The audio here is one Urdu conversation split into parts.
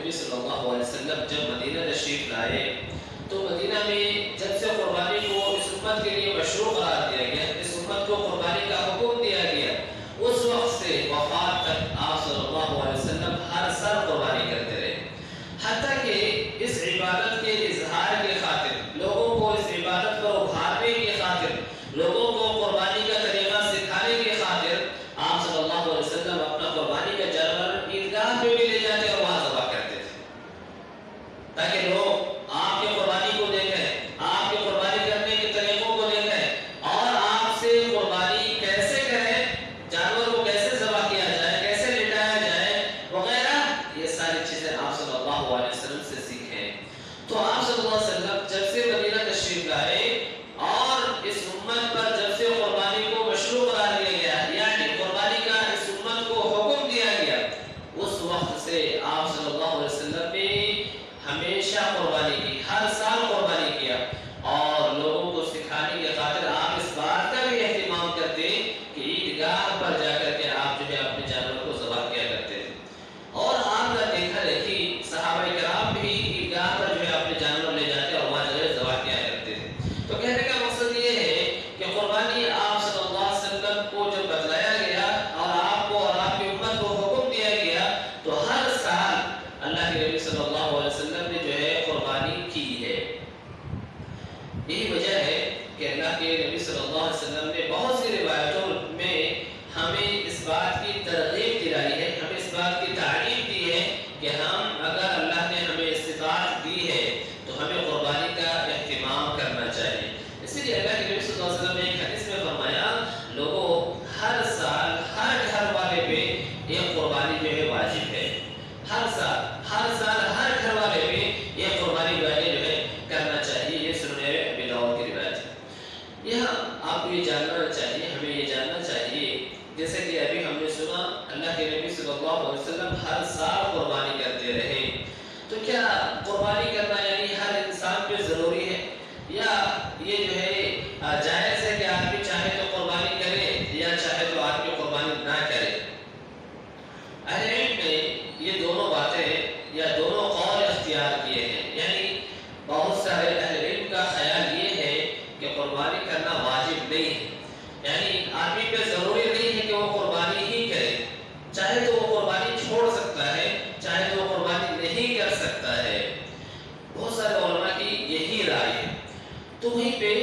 نبی صلی اللہ علیہ وسلم جب مدینہ تشریف لائے تو مدینہ میں جب سے قربانی کو اس امت کے لیے مشروع قرار دیا گیا، اس امت کو قربانی کا حکم دیا گیا، اس وقت سے وفات تک آپ صلی اللہ علیہ وسلم ہر سال قربانی کرتے رہے، حتیٰ کہ اس عبادت کے اظہار کے خاطر، لوگوں کو اس عبادت پر ابھارنے کی خاطر، لوگوں کو قربانی کا طریقہ سکھانے کی خاطر آپ صلی اللہ علیہ وسلم اپنا قربانی کا جانور عیدگاہ پہ بھی لے جاتے اور وہاں ذبح کرتے تھے، تاکہ لوگ آپ کے قربانی کو دیکھیں، آپ کے قربانی کرنے کے طریقوں کو دیکھیں اور آپ سے قربانی کیسے کریں، جانور کو کیسے ذبح کیا جائے، کیسے لٹایا جائے وغیرہ، یہ ساری چیزیں آپ صلی اللہ علیہ وسلم سے سیکھیں۔ تو آپ صلی اللہ علیہ وسلم جب سے مدینہ تشریف لائے اور اس امت پر جب سے قربانی کو مشروع قرار دیا گیا، یعنی قربانی کا اس امت کو حکم دیا گیا، اس وقت سے آپ صلی اللہ علیہ وسلم نے ہمیشہ قربانی کی، ہر سال قربانی کیا، اور لوگوں کو سکھانے کی خاطر آپ اس بات کا بھی اہتمام کرتے کہ عیدگاہ پر جا کر کے آپ جو ہے اپنے جانور کو ذبح کیا کرتے تھے، اور آپ کا دیکھا دیکھی صحابہ کرام بھی عیدگاہ پر جو ہے اپنے جانور لے جاتے اور وہاں جو ہے ذبح کیا کرتے تھے۔ تو کہنے کا مقصد یہ ہے کہ قربانی آپ صلی اللہ علیہ وسلم کو جب بتلایا گیا اور آپ کو اور آپ کی امت کو حکم دیا گیا تو ہر سال اللہ کے نبی صلی اللہ علیہ وسلم نے جو ہے قربانی کی ہے۔ یہی وجہ ہے کہ اللہ کے نبی صلی اللہ علیہ وسلم نے بہت سی روایتوں میں ہمیں اس بات کی ترغیب دلائی ہے، ہمیں اس بات کی تعلیم دی ہے کہ ہم اگر اللہ نے ہمیں استطاعت دی ہے تو ہمیں قربانی کا اہتمام کرنا چاہیے۔ اسی لیے اللہ کے نبی صلی اللہ علیہ وسلم نے ایک حدیث میں فرمایا، لوگوں ہر سال ہر گھر والے پہ ایک قربانی جو ہے واجب ہے، ہر سال ہر گھر والے پہ ایک قربانی جو ہے کرنا چاہیے۔ یہ سنن ابی داؤد کی روایت ہے۔ یہاں آپ کو یہ جاننا چاہیے، ہمیں یہ جاننا چاہیے، جیسے کہ ابھی ہم نے سنا اللہ کے نبی صلی اللہ علیہ وسلم ہر سال قربانی کرتے رہے، تو کیا قربانی کرنا یعنی ہر انسان پہ ضروری ہے، یا یہ جو ہے جائز ہے کہ آدمی چاہے تو قربانی کرے یا چاہے تو آدمی قربانی نہ کرے؟ اہل علم نے یہ دونوں باتیں یا دونوں قول اختیار کیے ہیں، یعنی بہت سارے اہل علم کا خیال یہ ہے کہ قربانی کرنا واجب نہیں ہے، یعنی آدمی پہ ضروری نہیں ہے کہ وہ قربانی ہی کرے، چاہے تو وہ قربانی چھوڑ سکتا ہے، چاہے تو وہ قربانی نہیں کر سکتا ہے۔ بہت سارے علماء کی یہی رائے ہے۔ تو وہیں پہ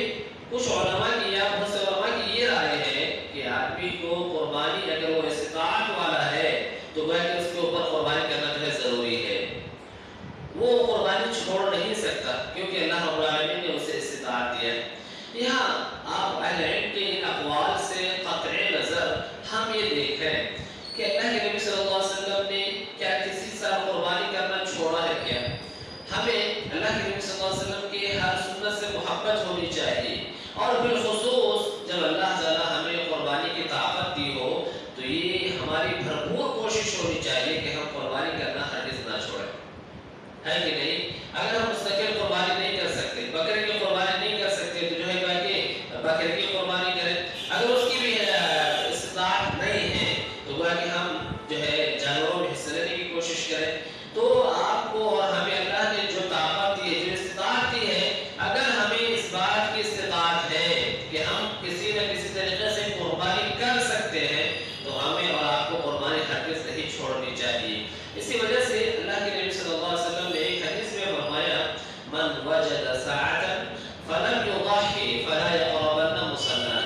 کچھ علماء کی یا بہت سے علماء کی یہ رائے ہے کہ آدمی کو قربانی اگر وہ استطاعت والا ہے تو گویا کہ اس کے اوپر قربانی کرنا جو ہے ضروری ہے، وہ قربانی چھوڑ نہیں سکتا کیونکہ اللہ رب العالمین نے اسے استطاعت دیا ہے۔ یہاں آپ اہل علم کے ان اقوال سے قطع نظر ہم یہ دیکھیں کہ اللہ کے نبی صلی اللہ علیہ وسلم نے کیا کسی سال قربانی کرنا چھوڑا ہے کیا؟ ہمیں اللہ کے نبی صلی اللہ علیہ وسلم کی ہر سنت سے محبت ہونی چاہیے، اور بالخصوص جب اللہ تعالیٰ ہمیں قربانی کی طاقت دی ہو تو یہ ہماری بھرپور کوشش ہونی چاہیے کہ ہم قربانی کرنا ہرگز نہ چھوڑیں، ہے کہ نہیں؟ اگر ہم مستقل قربانی نہیں کر سکتے، بکرے کی قربانی نہیں کر سکتے تو جو ہے کہ بکرے کی قربانی کریں، اگر اس کی بھی استطاعت نہیں ہے تو گویا کہ ہم جو ہے جانوروں میں حصہ لینے کی کوشش کریں۔ تو آپ کو اور ہمیں اللہ نے جو طاقت دی ہے، جو استطاعت دی ہے، اگر ہمیں اس بات کی استطاعت ہے کہ ہم کسی نہ کسی طریقے سے قربانی کر سکتے ہیں تو ہمیں اور آپ کو قربانی ہرگز نہیں چھوڑنی چاہیے۔ اسی وجہ سے اللہ کے نبی صلی اللہ علیہ وسلم نے ایک حدیث میں فرمایا، من وجد ساعة فلم يضحي فلا يقربن مصلانا،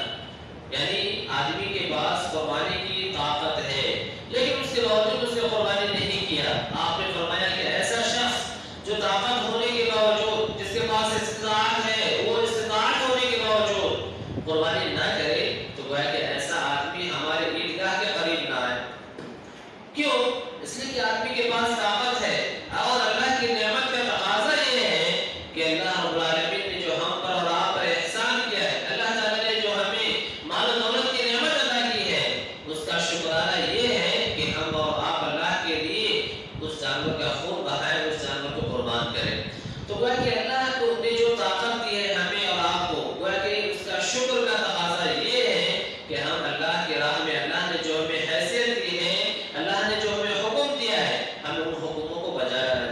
یعنی آدمی کے پاس قربانی کی طاقت ہے لیکن اس کے باوجود اس نے قربانی نہیں کیا، آپ نے فرمایا کہ ایسا شخص جو طاقت ہونے کے باوجود، جس کے پاس استطاعت ہے، وہ استطاعت ہونے کے باوجود قربانی نہ کرے تو گویا کہ ایسا آدمی ہمارے عیدگاہ کے قریب نہ آئے۔ کیوں؟ اس لیے کہ آدمی کے پاس طاقت ہے، اور اللہ کی نعمت کا تقاضا یہ ہے کہ اللہ رب العالمین نے جو ہم پر اور آپ پر احسان کیا ہے، اللہ تعالیٰ نے جو ہمیں مال و دولت کی نعمت عطا کی ہے، اس کا شکرانہ یہ ہے کہ ہم اور آپ اللہ کے لیے اس جانور کا خون بہائیں، اس جانور کو قربان کریں۔ تو گویا کہ اللہ کو نے جو طاقت دی ہے ہمیں اور آپ کو، گویا کہ اس کا شکر کا تقاضا یہ ہے کہ ہم اللہ کی راہ میں اللہ نے جو ہمیں حیثیت دی ہے، اللہ نے جو ہمیں حکم دیا ہے، ہمیں ان حکموں کو بجا لانا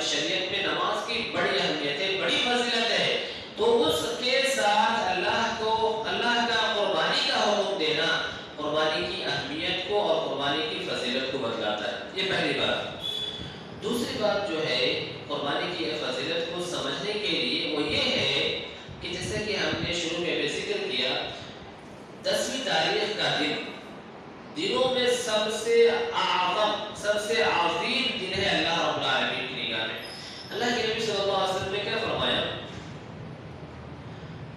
ہماری شریعت میں نماز کی بڑی اہمیت ہے، بڑی فضیلت ہے، تو اس کے ساتھ اللہ کا قربانی کا حکم دینا قربانی کی اہمیت کو اور قربانی کی فضیلت کو بتلاتا ہے۔ یہ پہلی بات۔ دوسری بات جو ہے قربانی کی فضیلت کو سمجھنے کے لیے وہ یہ ہے کہ جیسے کہ ہم نے شروع میں بھی ذکر کیا، 10ویں تاریخ کا دن دنوں میں سب سے اعظم، سب سے عظیم دن ہے اللہ رب العالمین کی نگاہ میں۔ اللہ کے نبی صلی اللہ علیہ وسلم نے کیا فرمایا؟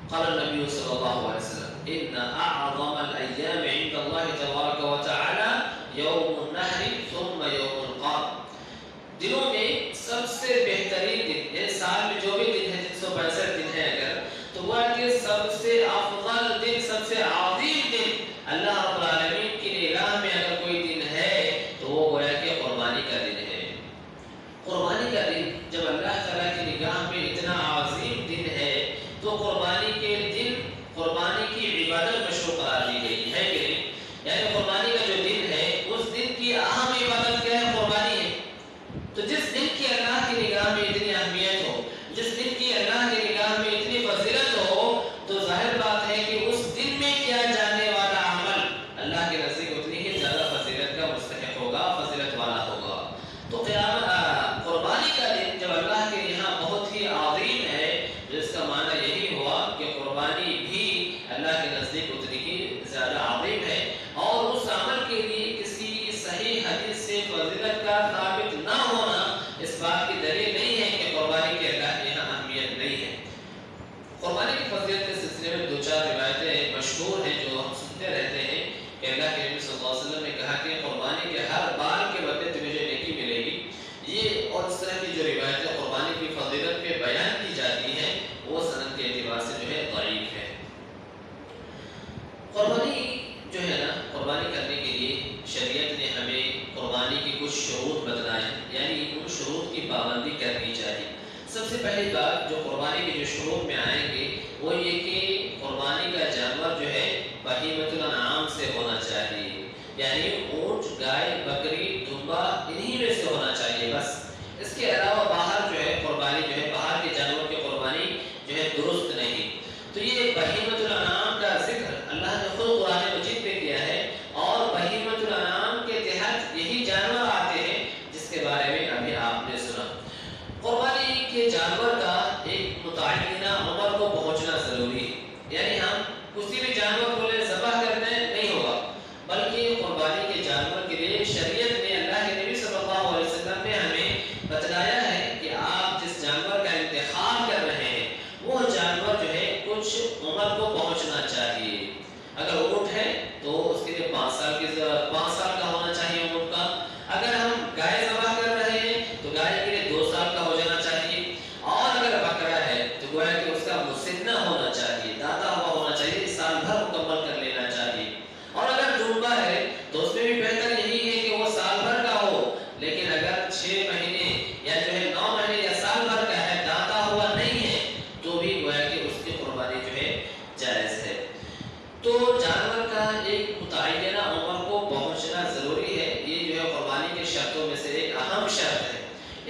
قال النبي صلى الله عليه وسلم ان اعظم الايام عند الله تبارك وتعالى يوم النحر ثم يوم القار۔ دنوں میں سب سے بہترین دن، یعنی سال میں جو بھی دن ہے 365 دن ہے اگر، تو وہ کہ سب سے افضل دن، سب سے عظیم دن اللہ رب العالمین کی نگاہ میں اگر کوئی دن ہے تو وہ گویا کہ قربانی کا دن ہے۔ قربانی کا دن جب اللہ تعالیٰ کی نگاہ میں اتنا عظیم دن ہے تو قربانی کے دن قربانی کی عبادت مشروع قرار دی گئی ہے کہ نہیں؟ یعنی قربانی کا جو دن ہے اس دن کی اہم عبادت کیا ہے؟ قربانی ہے۔ تو جس دن کی اللہ کی نگاہ میں اتنی اہمیت ہو، جس دن کی اللہ کی نگاہ میں اتنی فضیلت ہو، تو ظاہر بات ہے کہ اس دن میں کیا جانے والا عمل اللہ کے نزدیک اتنی ہی زیادہ فضیلت کا مستحق ہوگا، فضیلت والا ہوگا۔ تو قربانی کا دن جب اللہ کے یہاں بہت ہی عظیم ہے، جس کا معنی یہی ہوا کہ قربانی بھی اللہ کے نزدیک اتنی ہی زیادہ عظیم ہے، اور اس عمل کے لیے کسی صحیح حدیث سے فضیلت کا ثابت نہ ہونا اس بات کی دلیل نہیں ہے کہ قربانی کے اللہ کے یہاں اہمیت نہیں ہے۔ قربانی کی فضیلت کے سلسلے میں 2-4 روایتیں مشہور ہیں جو ہم سنتے رہتے ہیں کہ اللہ کے نبی صلی اللہ علیہ وسلم نے کہا کہ قربانی کے ہر بال کے بدلے تمہیں جو نیکی ملے گی۔ یہ اور اس طرح کی جو روایتیں قربانی کی فضیلت پہ بیان کی جاتی ہیں وہ سند کے اعتبار سے جو ہے ضعیف ہے۔ قربانی جو ہے نا، قربانی کرنے کے لیے شریعت نے ہمیں قربانی کی کچھ شروط بتلائے ہیں، یعنی ان شروط کی پابندی کرنی چاہیے۔ سب سے پہلی بات جو قربانی کے جو شروط میں آئیں گے وہ یہ کہ قربانی کا جانور جو ہے بہیمۃ الانعام سے ہونا چاہیے، یعنی اونٹ، گائے، بکری، دمبا انہی میں سے ہونا چاہیے بس۔ اس کے علاوہ باہر جو ہے قربانی جو ہے باہر کے جانور کی قربانی جو ہے درست نہیں۔ تو یہ بہیمۃ الانعام کا ذکر اللہ نے خود قرآن مجید میں کیا ہے، اور بہیمۃ الانعام کے تحت یہی جانور آتے ہیں جس کے بارے میں ابھی آپ نے سنا۔ قربانی کے جانور کا ایک متعینہ عمر کو پہنچنا ضروری ہے، یعنی ہم کسی بھی جانور کو لے ذبح کرنے نہیں ہوگا، بلکہ قربانی کے جانور کے لیے شریعت نے، اللہ کے نبی صلی اللہ علیہ وسلم نے ہمیں بتلایا ہے کہ آپ جس جانور کا انتخاب کر رہے ہیں وہ جانور جو ہے کچھ عمر کو پہنچنا چاہیے۔ اگر اونٹ ہے تو اس کے لیے 5 سال کا ہونا چاہیے اونٹ کا۔ اگر ہم گائے ذبح کر رہے ہیں تو گائے کے لیے 2 سال کا ہو جانا چاہیے، اور اگر بکرا ہے تو گویا کہ اس کا مسنہ ہونا چاہیے، داتا ہوا ہونا چاہیے، سال بھر مکمل کر لینا چاہیے۔ اور اگر ڈومبا ہے تو اس میں بھی بہتر یہی ہے کہ وہ سال بھر کا ہو، لیکن اگر 6 مہینے یا جو ہے 9 مہینے یا سال بھر کا ہے، داتا ہوا نہیں ہے، تو بھی گویا کہ اس کی قربانی جو ہے جائز ہے۔ تو جانور کا ایک متعینہ عمر کو پہنچنا ضروری ہے، یہ جو ہے قربانی کے شرطوں میں سے ایک اہم شرط ہے۔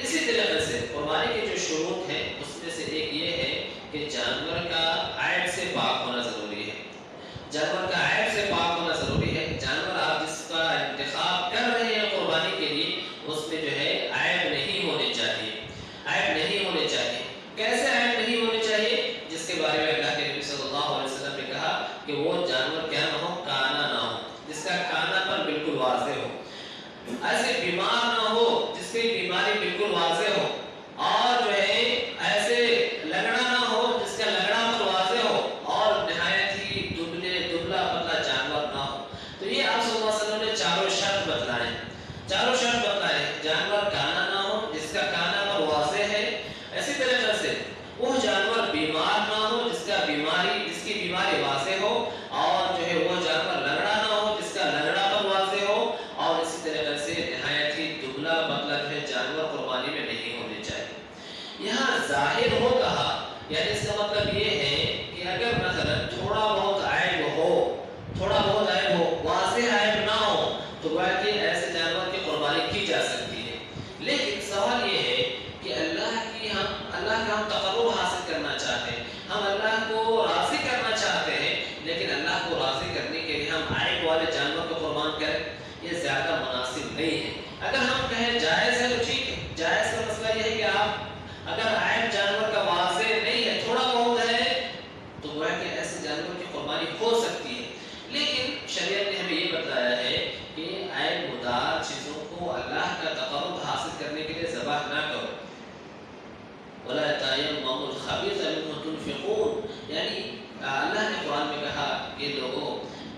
اسی طریقے سے قربانی کے جو شروط ہیں اس میں سے ایک یہ ہے کہ جانور کا عیب سے پاک ہونا ضروری ہے۔ جانور کا عیب سے پاک ہونا ضروری ہے۔ جانور آپ جس کا انتخاب کر رہے ہیں قربانی کے لیے اس میں جو ہے عیب نہیں ہونے چاہیے، عیب نہیں ہونے چاہیے۔ کیسے عیب نہیں ہونے چاہیے؟ جس کے بارے میں اللہ کے نبی صلی اللہ علیہ وسلم نے کہا کہ وہ جانور کیا نہ ہو، کانا نہ ہو، جس کا کانا پر بالکل واضح ہو، ایسے بیمار نہ ہو جس کی بیماری بالکل واضح ہو، اور جو ہے ایسے لگڑا نہ ہو جس کا لگڑا پر واضح ہو، اور نہایت ہی دبلا پتلا جانور نہ ہو۔ تو یہ آپ صلی اللہ علیہ وسلم نے چاروں شرط بتلائے، چاروں شرط بتلائے۔ جانور کانا نہ ہو جس کا کانا پر واضح ہے، اسی طریقے سے وہ جانور بیمار نہ ہو جس کی بیماری واضح ہو، اور جو ہے وہ جانور لگڑا نہ ہو جس کا لگڑا پر واضح ہو، اور اسی طریقے سے نہایت ہی دبلا پتلا جو ہے جانور قربانی میں نہیں ہونے چاہیے۔ یہاں ظاہر ہو کہا، یعنی اس کا مطلب یہ ہے کہ اگر مثلا تھوڑا بہت عیب ہو، واضح عیب نہ ہو، تو گویا کہ ایسے جانور کی قربانی کی جا سکتی ہے۔ لیکن سوال یہ ہے کہ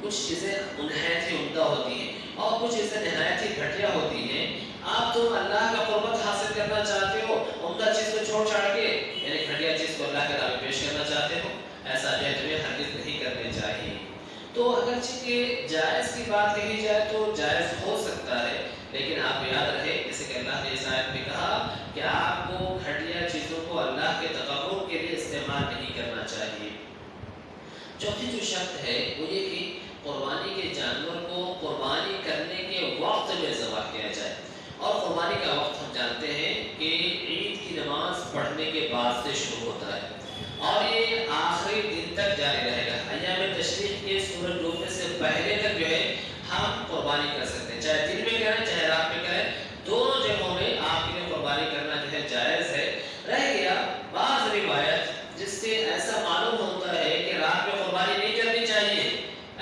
کچھ چیزیں نہایت ہی عمدہ ہوتی ہیں اور کچھ چیزیں نہایت ہی گھٹیا ہوتی ہیں. آپ تم اللہ کا قربت حاصل کرنا چاہتے ہو عمدہ چیز کو چھوڑ چھاڑ کے یعنی گھٹیا چیز کو اللہ کے نام پیش کرنا چاہتے ہو, ایسا جو ہے تمہیں ہرگز نہیں کرنی چاہیے. تو اگرچہ کہ جائز کی بات کہی جائے تو جائز ہو سکتا ہے, لیکن آپ یاد رہے جیسے کہ اللہ نے اس آیت میں کہا کہ آپ کو گھٹیا چیزوں کو اللہ کے تقرب کے لیے استعمال نہیں کرنا چاہیے. چوتھی جو شرط ہے وہ یہ کہ قربانی کے جانور کو قربانی کرنے کے وقت میں ذبح کیا جائے, اور قربانی کا وقت ہم جانتے ہیں کہ عید کی نماز پڑھنے کے بعد سے شروع ہوتا ہے اور یہ آخری دن تک جاری رہے گا. ایام تشریق کے سورج ڈوبنے سے پہلے تک جو ہے ہم قربانی کر سکتے ہیں, چاہے دن میں کریں چاہے رات میں کریں, دونوں جگہوں میں آپ کے لیے قربانی کرنا جو ہے جائز ہے. رہ گیا بعض روایت جس سے ایسا معلوم ہوتا ہے کہ رات میں قربانی نہیں کرنی چاہیے,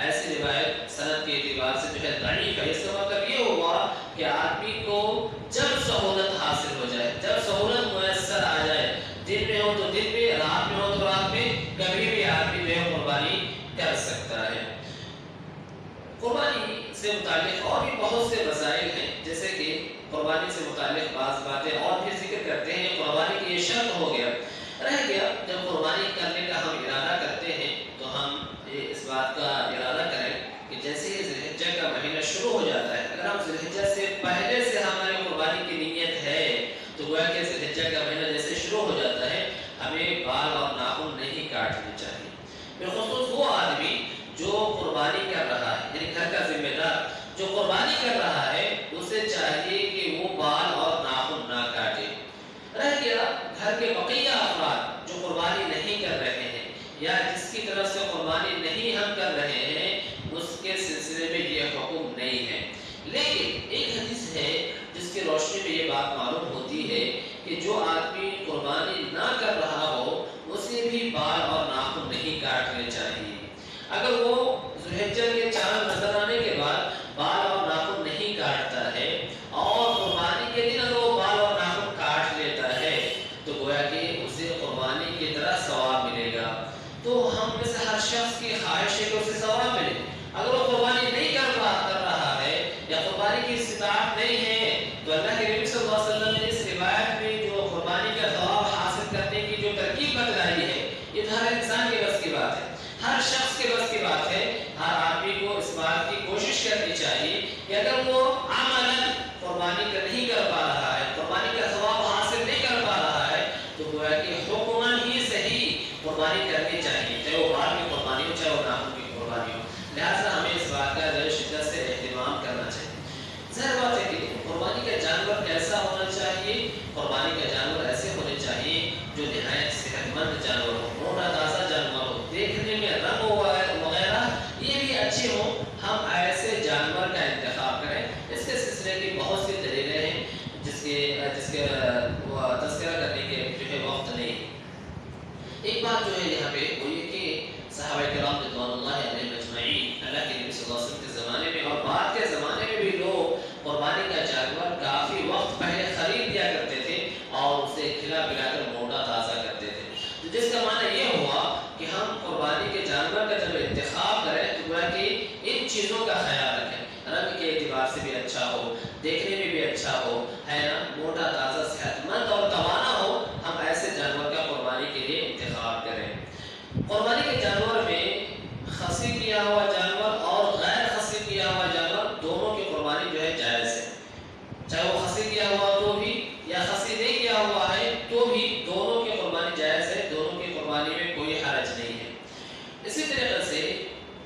ایسی روایت سند کے اعتبار سے جو ہے ضعیف ہے. اس کا مطلب یہ ہوا کہ آدمی کو جب سہولت حاصل ہو جائے, جب سہولت میسر آ جائے, دن میں ہو تو دن میں, رات میں ہو تو رات میں, کبھی بھی آدمی جو ہے قربانی کر سکتا ہے. قربانی سے متعلق اور بھی بہت سے مسائل ہیں, جیسے کہ قربانی سے متعلق بعض باتیں اور بھی ذکر کرتے ہیں. قربانی کی یہ شرط ہو گیا. رہ گیا جب قربانی کرنے کا ہم ارادہ کرتے ہیں تو ہم اس بات کا ارادہ کریں کہ جیسے ہی ذی الحجہ کا مہینہ شروع ہو جاتا ہے, اگر ہم ذی الحجہ سے پہلے سے ہماری قربانی کی نیت ہے تو گویا کہ ذی الحجہ کا مہینہ جیسے شروع ہو جاتا ہے ہمیں بال اور ناخن نہیں کاٹنے چاہیے. بالخصوص وہ آدمی جو قربانی کر رہا ہے, یعنی گھر کا ذمہ دار جو قربانی کر رہا ہے, اسے چاہیے کہ وہ بال اور ناخن نہ کاٹے. رہ گیا گھر کے بقیہ افراد جو قربانی نہیں کر رہے ہیں یا جس کی طرف سے قربانی نہیں ہم کر رہے ہیں, اس کے سلسلے میں یہ حکم نہیں ہے. لیکن ایک حدیث ہے جس کی روشنی میں یہ بات معلوم ہوتی ہے کہ جو آدمی قربانی نہ کر رہا ہو اسے بھی بال اور ناخن نہیں کاٹنے چاہیے. اگر وہ ذی الحجہ کے چاند نظر آنے کے بعد بال اور ناخن نہیں کاٹتا ہے اور قربانی کے دن اگر وہ بال اور ناخن کاٹ لیتا ہے تو گویا کہ اسے قربانی کی طرح ثواب ملے گا. تو ہم میں سے ہر شخص کی خواہش ہے کہ اسے ثواب ملے. اگر وہ قربانی نہیں کر رہا ہے یا قربانی کی استطاعت نہیں ہے تو اللہ کے نبی صلی اللہ علیہ وسلم نے اس روایت میں جو قربانی کا ثواب حاصل کرنے کی جو ترکیب بتلائی ہے یہ ہر انسان کے بس کی بات ہے, ہر شخص کے بس کی بات ہے. ہر آدمی کو اس بات کی کوشش کرنی چاہیے کہ اگر وہ عملاً قربانی کا نہیں کر پا رہا ہے, قربانی کا ثواب حاصل نہیں کر پا رہا ہے, تو گویا کہ حکماً ہی صحیح قربانی کرنی چاہیے, چاہے وہ بال کی قربانی ہو چاہے وہ ناخن کی قربانی ہو. لہٰذا ہمیں اس بات کا ذرا شدت سے اہتمام کرنا چاہیے. ظاہر بات ہے کہ قربانی کا جانور کیسا ہونا چاہیے؟ قربانی کا جانور ایسے ہونے چاہیے جو نہایت صحت مند جانور ہو, موٹا تازہ جانور ہو, دیکھنے میں رنگ وغیرہ یہ بھی اچھے ہوں. ہم ایسے جانور کا انتخاب کریں. اس کے سلسلے کی بہت سی دلیلیں ہیں جس کے تذکرہ کرنے کے جو ہے وقت نہیں. ایک بات جو ہے یہاں پہ وہ یہ کہ صحابہ کرام رضوان اللہ علیہم اجمعین, اللہ کے نبی صلی اللہ علیہ وسلم کے زمانے میں اور بعد کے زمانے میں بھی لوگ قربانی کا جانور کافی وقت پہلے خرید لیا کرتے تھے اور اسے کھلا پلا کر موٹا تازہ کرتے تھے. تو جس کا معنی یہ ہوا کہ ہم قربانی کے جانور کا جب انتخاب کریں تو گویا کہ ان چیزوں کا خیال رکھیں, رنگ کے اعتبار سے بھی اچھا ہو, دیکھنے میں بھی اچھا ہو, ہے نا, موٹا تازہ صحت مند اور توانا ہو. ہم ایسے جانور کا قربانی کے لیے انتخاب کریں. قربانی کے جانور میں خصی کیا ہوا جانور اور غیر خصی کیا ہوا جانور دونوں کی قربانی جو ہے جائز ہے. چاہے وہ خصی کیا ہوا تو بھی یا خصی نہیں کیا ہوا ہے تو بھی دونوں کی قربانی جائز ہے, دونوں کی قربانی میں کوئی حرج نہیں ہے. اسی طریقے سے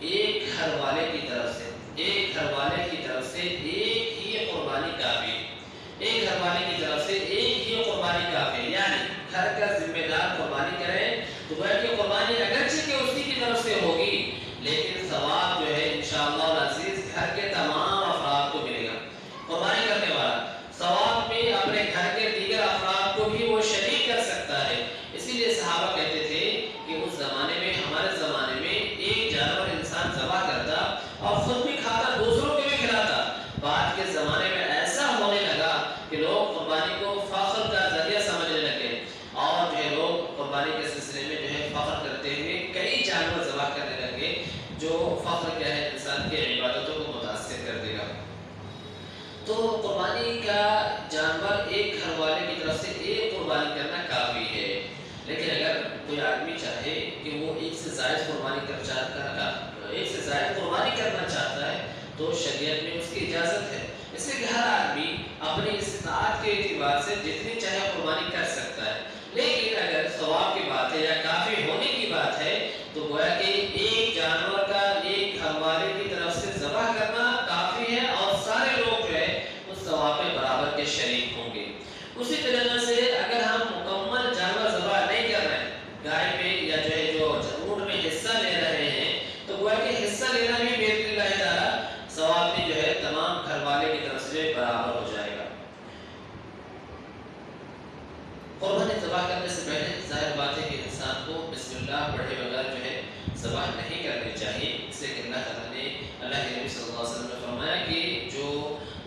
ایک گھر والے کی طرف سے ایک ہی قربانی کافی ہے. ایک گھر والے کی طرف سے ایک ہی قربانی کافی ہے, یعنی گھر کا ذمہ دار قربانی کرے تو گویا کہ قربانی اگرچہ کہ اسی کی طرف سے ہوگی لیکن ثواب جو ہے انشاءاللہ العزیز گھر کے تمام افراد کو ملے گا. قربانی کرنے والا ثواب میں اپنے گھر کے دیگر افراد کو بھی وہ شریک کر سکتا ہے. اسی لیے صحابہ کہتے تھے کہ اس زمانے میں, ہمارے زمانے میں ایک جانور انسان ذبح کرتا اور خود بھی کھاتا, دوسروں کو بھی کھلاتا. بعد کے زمانے میں ایسا ہونے لگا کہ لوگ قربانی کو فخر کا ذریعہ سمجھنے لگے اور جو ہے لوگ قربانی کے سلسلے میں جو ہے فخر کرتے ہوئے کئی جانور ذبح کرنے لگے. جو فخر کیا ہے انسان قربانی کرنا کافی ہے. لیکن اگر کوئی آدمی چاہے کہ وہ ایک سے زائد قربانی کرنا چاہتا ہے تو شریعت میں اس کی اجازت ہے. اس لیے کہ ہر آدمی اپنی استطاعت کے اعتبار سے جتنی چاہے قربانی کر سکتا ہے. لیکن اگر ثواب کی بات ہے یا کافی ہونے کی بات ہے تو گویا کہ ایک جانور کا ایک گھر والے کی طرف سے ذبح کرنا کافی ہے اور سارے لوگ جو ہے اس ثواب میں برابر کے شریک ہوں گے. اسی طرح سے اگر ہم مکمل جانور ذبح نہیں کر رہے ہیں، گائے میں یا جو اونٹ میں حصہ لے رہے ہیں، تو گویا کہ حصہ لینا بھی باذن اللہ تعالی ثواب میں جو ہے تمام گھر والے کی طرف سے برابر ہو جائے گا. قربانی ذبح کرنے سے پہلے ظاہر بات ہے کہ انسان کو بسم اللہ پڑھے بغیر جو ہے ذبح نہیں کرنی چاہیے. اس لیے کہ اللہ تعالیٰ نے اللہ کے نبی صلی اللہ علیہ وسلم نے فرمایا کہ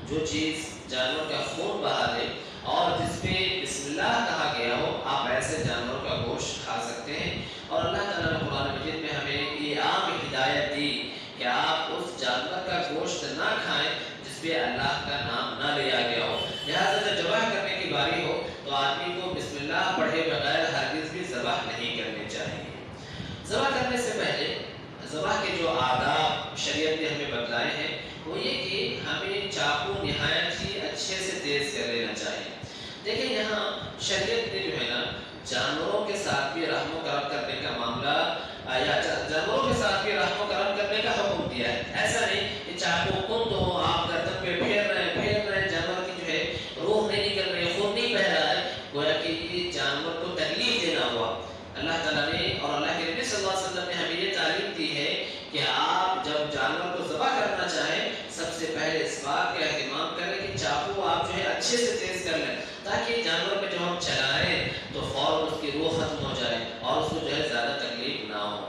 جو چیز جانور کا خون بہا دے اور جس پہ بسم اللہ کہا گیا ہو، آپ ایسے جانوروں کا گوشت کھا سکتے ہیں. اور اللہ تعالیٰ نے قرآن مجید میں ہمیں یہ عام ہدایت دی کہ آپ اس جانور کا گوشت نہ کھائیں جس پہ اللہ کا نام نہ لیا گیا ہو. لہٰذا جب ذبح کرنے کی باری ہو تو آدمی کو بسم اللہ پڑھے بغیر ہرگز بھی ذبح نہیں کرنی چاہیے. ذبح کرنے سے پہلے ذبح کے جو آداب شریعت نے ہمیں بتلائے ہیں وہ یہ کہ ہمیں چاقو نہایت ہی اچھے سے تیز کر لینا چاہیے. دیکھیں یہاں شریعت نے جو ہے نا جانوروں کے ساتھ بھی رحم و کرم کرنے کا معاملہ یا جانوروں کے ساتھ بھی رحم و کرم کرنے کا حکم دیا ہے. ایسا نہیں کہ چاقو کند ہو، آپ گردن پہ پھیر رہے ہیں، جانور کی جو ہے روح نہیں نکل رہی ہے، خون نہیں بہہ رہا ہے، گویا کہ یہ جانور کو تکلیف دینا ہوا. اللہ تعالیٰ نے اور اللہ کے نبی صلی اللہ علیہ وسلم نے ہمیں یہ تعلیم دی ہے کہ آپ جب جانور کو ذبح کرنا چاہیں سب سے پہلے اس بات کا اہتمام کریں کہ چاقو آپ جو ہے اچھے سے تیز کر لیں تاکہ جانور پہ جب ہم چلائیں تو فوراً اس کی روح ختم ہو جائے اور اس کو جو ہے زیادہ تکلیف نہ ہو.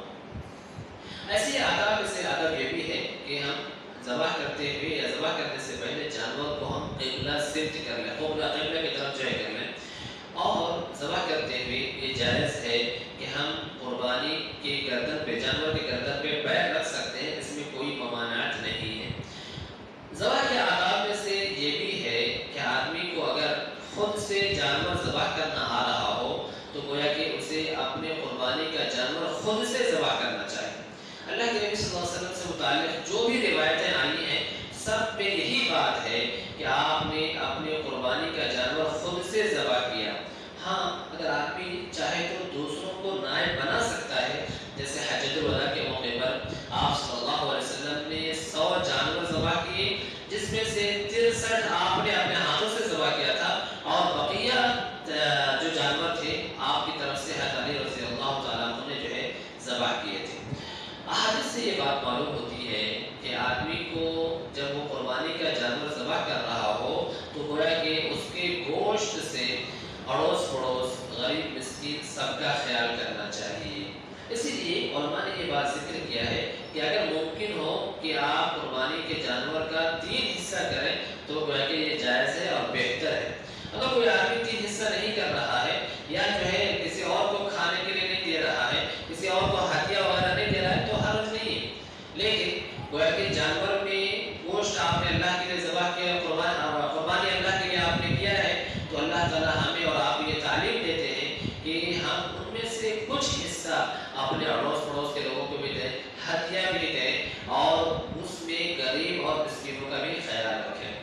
ایسی آداب سے آداب یہ بھی ہے کہ ہم ذبح کرتے ہوئے یا ذبح کرنے سے پہلے جانور کو ہم قبلہ سمت کر لیں، قبلہ کی طرف جو ہے کر لیں. اور ذبح کرتے ہوئے یہ جائز ہے کہ ہم قربانی کے گردن پہ جانور کے گردن پہ پیر رکھ سکتے ہیں، اس میں کوئی ممانعت نہیں ہے. ذبح کے آداب میں سے یہ بھی ہے کہ آدمی کو اگر خود سے جانور ذبح کرنا آ رہا ہو تو گویا کہ اسے اپنے قربانی کا جانور خود سے ذبح کرنا چاہیے. اللہ کے نبی صلی اللہ علیہ وسلم سے متعلق جو بھی روایتیں آئی ہیں سب میں یہی بات ہے کہ آپ نے اپنے قربانی کا جانور خود سے ذبح کیا. ہاں اگر آدمی چاہے تو دوسروں کو نائب بنا سکتا ہے، جیسے حجۃ الوداع کے موقع پر آپ صلی اللہ علیہ وسلم نے 100 جانور ذبح کیے جس میں سے 63 آپ نے اپنے ہاتھوں سے ذبح کیا تھا اور بقیہ جو جانور تھے آپ کی طرف سے حضرت علی رضی اللہ تعالیٰ عنہ نے جو ہے ذبح کیے تھے. احادیث سے یہ بات معلوم ہوتی ہے کہ آدمی کو جب وہ قربانی کا جانور ذبح کر رہا ہو تو گویا کہ اس کے گوشت سے اڑوس پڑوس غریب مسکین سب کا خیال کرنا چاہیے. اسی لیے علماء نے یہ بات ذکر کیا ہے کہ اگر ممکن ہو کہ آپ قربانی کے جانور کا 3 حصہ کریں تو گویا کہ یہ جائز ہے اور بہتر ہے. اگر کوئی آدمی 3 حصہ نہیں کر رہا ہے یا جو ہے کسی اور کو کھانے کے لیے نہیں دے رہا ہے، کسی اور کو ہدیہ وغیرہ نہیں دے رہا ہے تو حرج نہیں ہے. لیکن گویا کہ جانور میں گوشت آپ نے اللہ کے لیے ذبح کیا، قربانی اللہ کے لیے آپ نے کیا ہے، تو اللہ تعالیٰ ہمیں اور آپ یہ تعلیم دیتے ہیں کہ ہم ان میں سے کچھ حصہ اپنے اڑوس پڑوس کے لوگوں کو بھی دیں، ہدیہ بھی دیں اور اس میں غریب اور مسکینوں کا بھی خیال رکھیں.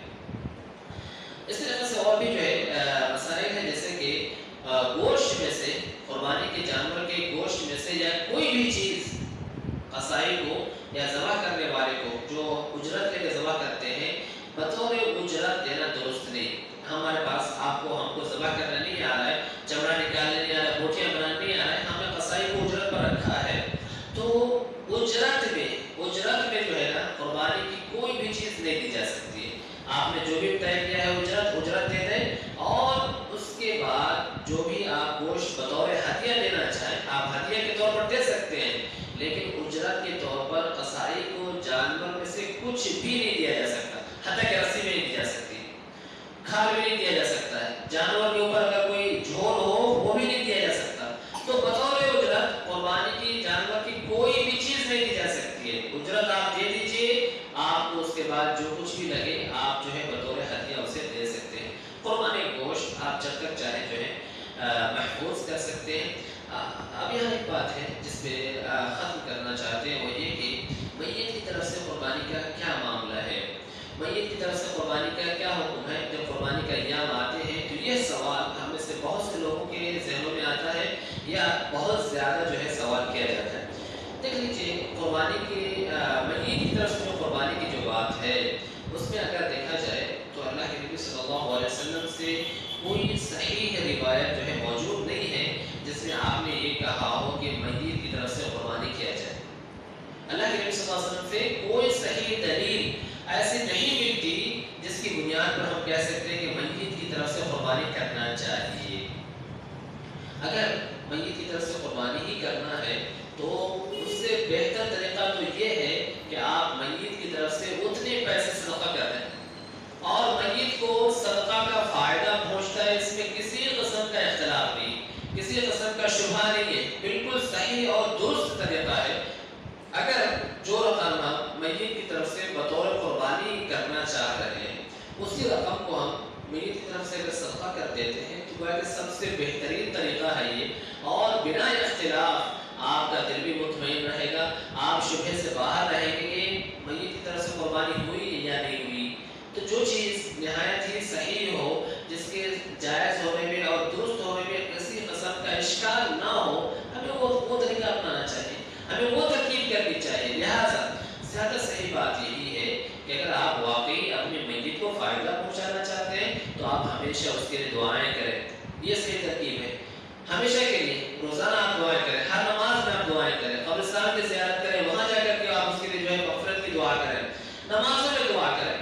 اس طرح سے اور بھی جو ہے مسائل ہیں، جیسے کہ گوشت میں سے قربانی کے جانور کے گوشت میں سے یا کوئی بھی چیز قصائی کو یا ذبح کرنے والے کو جو اجرت لے کے ذبح کرتے ہیں بطور اجرت دینا درست نہیں. ہمارے پاس ہم کو ذبح کرنا نہیں آ رہا ہے، چمڑا نکالنے نہیں آ رہا ہے، بوٹیاں بنانے نہیں آ رہا ہے، ہم نے قصائی کو اجرت پر رکھا ہے تو اجرت میں جو ہے نا قربانی کی کوئی بھی چیز نہیں دی جا سکتی ہے. آپ نے جو بھی طے کیا ہے اجرت دے دیں اور اس کے بعد جو بھی آپ گوشت بطور ہدیہ دینا چاہیں آپ ہدیہ کے طور پر دے سکتے ہیں، لیکن اجرت کے طور پر قصائی کو جانور میں سے کچھ بھی نہیں دیا جا سکتا. حتیٰ کہ رسی میں نہیں دی جا سکتی، کھال بھی نہیں دیا جا سکتا ہے، جانور کے اوپر اگر کوئی جھول ہو وہ بھی نہیں دیا جا سکتا. تو بطور اجرت قربانی کی جانور کی کوئی بھی چیز نہیں دی جا سکتی ہے. اجرت آپ دے دیجئے، آپ کو اس کے بعد جو کچھ بھی لگے آپ جو ہے بطور ہدیہ اسے دے سکتے ہیں. قربانی گوشت آپ جب تک چاہیں جو ہے محفوظ کر سکتے ہیں۔ اب یہاں ایک بات ہے جس پہ ختم کرنا چاہتے ہیں، وہ یہ کہ میت کی طرف سے قربانی کا کیا معاملہ ہے، میت کی طرف سے قربانی کا کیا حکم ہے۔ جب قربانی کا ایام آتے ہیں تو یہ سوال ہم میں سے بہت سے لوگوں کے ذہنوں میں آتا ہے، یا بہت زیادہ جو ہے سوال کیا جاتا ہے۔ دیکھ لیجیے، قربانی کی میت کی طرف سے جو قربانی کی جو بات ہے، اس میں اگر دیکھا جائے تو اللہ کے نبی صلی اللہ علیہ وسلم سے کوئی صحیح روایت جو ہے موجود نہیں ہے جس میں آپ نے یہ کہا ہو کہ میت کی طرف سے قربانی کیا جائے۔ اللہ کے نبی صلی اللہ علیہ وسلم سے کوئی صحیح دلیل ایسی نہیں ملتی جس کی بنیاد پر ہم کہہ سکتے ہیں کہ میت کی طرف سے قربانی کرنا چاہیے۔ اگر میت کی طرف سے قربانی ہی کرنا ہے تو اس سے بہتر طریقہ تو یہ ہے کہ آپ میت کی طرف سے اتنے پیسے صدقہ کر دیں، اور میت کو صدقہ کا فائدہ پہنچتا ہے، اس میں کسی قسم کا اختلاف نہیں، کسی قسم کا شبہ نہیں ہے، بالکل صحیح اور درست طریقہ ہے۔ اگر جو رقم ہم میت کی طرف سے بطور قربانی کرنا چاہ رہے ہیں، اسی رقم کو ہم میت کی طرف سے اگر صدقہ کر دیتے ہیں تو وہ سب سے بہترین طریقہ ہے یہ، اور بنا اختلاف آپ کا دل بھی مطمئن رہے گا، آپ شبہ سے باہر رہیں گے کہ میت کی طرف سے قربانی ہوئی یا نہیں ہوئی۔ تو جو چیز نہایت ہی صحیح ہو، جس کے جائز ہونے میں اور درست ہونے میں کسی قسم کا اشکال نہ ہو، ہمیں وہ طریقہ اپنانا چاہیے، ہمیں وہ ترکیب کرنی چاہیے۔ لہٰذا زیادہ صحیح بات یہی ہے کہ اگر آپ واقعی اپنے میت کو فائدہ پہنچانا چاہتے ہیں تو آپ ہمیشہ اس کے لیے دعائیں کریں۔ یہ صحیح ترکیب ہے، ہمیشہ کے لیے روزانہ آپ دعائیں کریں، ہر نماز میں آپ دعائیں کریں، قبرستان کی زیارت کریں، وہاں جا کر کے آپ اس کے لیے جو ہے مغفرت کی دعا کریں، نمازوں میں دعا کریں،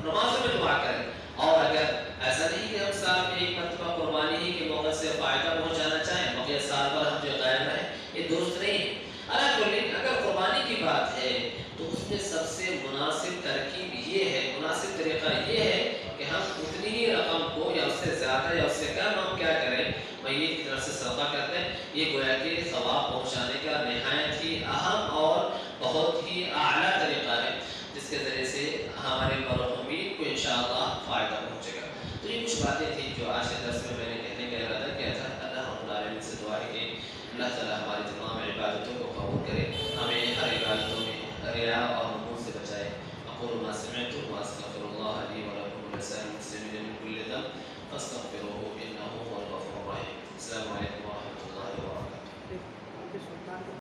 نمازوں میں دعا کریں۔ اور اگر ایسا نہیں کہ ہم سال میں ایک مرتبہ قربانی ہی کے موقع سے فائدہ پہنچانا چاہیں، بقیہ سال بھر ہم جو قائم رہیں، یہ درست نہیں ہے۔ اگر قربانی کی بات ہے تو اس میں سب سے مناسب ترکیب یہ ہے، مناسب طریقہ یہ ہے کہ ہم اتنی ہی رقم کو یا اس سے زیادہ یا اس سے کم ہم کیا کریں، میت کی طرف سے صدقہ کرتے ہیں۔ یہ گویا کہ ثواب پہنچانے کا نہایت ہی اہم اور بہت ہی اعلیٰ طریقہ ہے، جس کے ذریعے سے ہمارے مرحومین کو انشاءاللہ فائدہ پہنچے گا۔ تو یہ کچھ باتیں تھیں جو آج کے درس میں نے کہنے کا ارادہ کیا تھا۔ اللہ رب العالمین سے دعا ہے کہ اللہ تعالیٰ ہماری تمام عبادتوں کو قبول کرے، ہمیں ہر عبادتوں میں ریا اور نمود سے بچائے۔ اقول ما سمعت واستغفر الله لي ولكم ولسائر المسلمين من كل ذنب فاستغفروه انه هو الغفور الرحيم۔ السلام علیکم ورحمۃ اللہ وبرکاتہ۔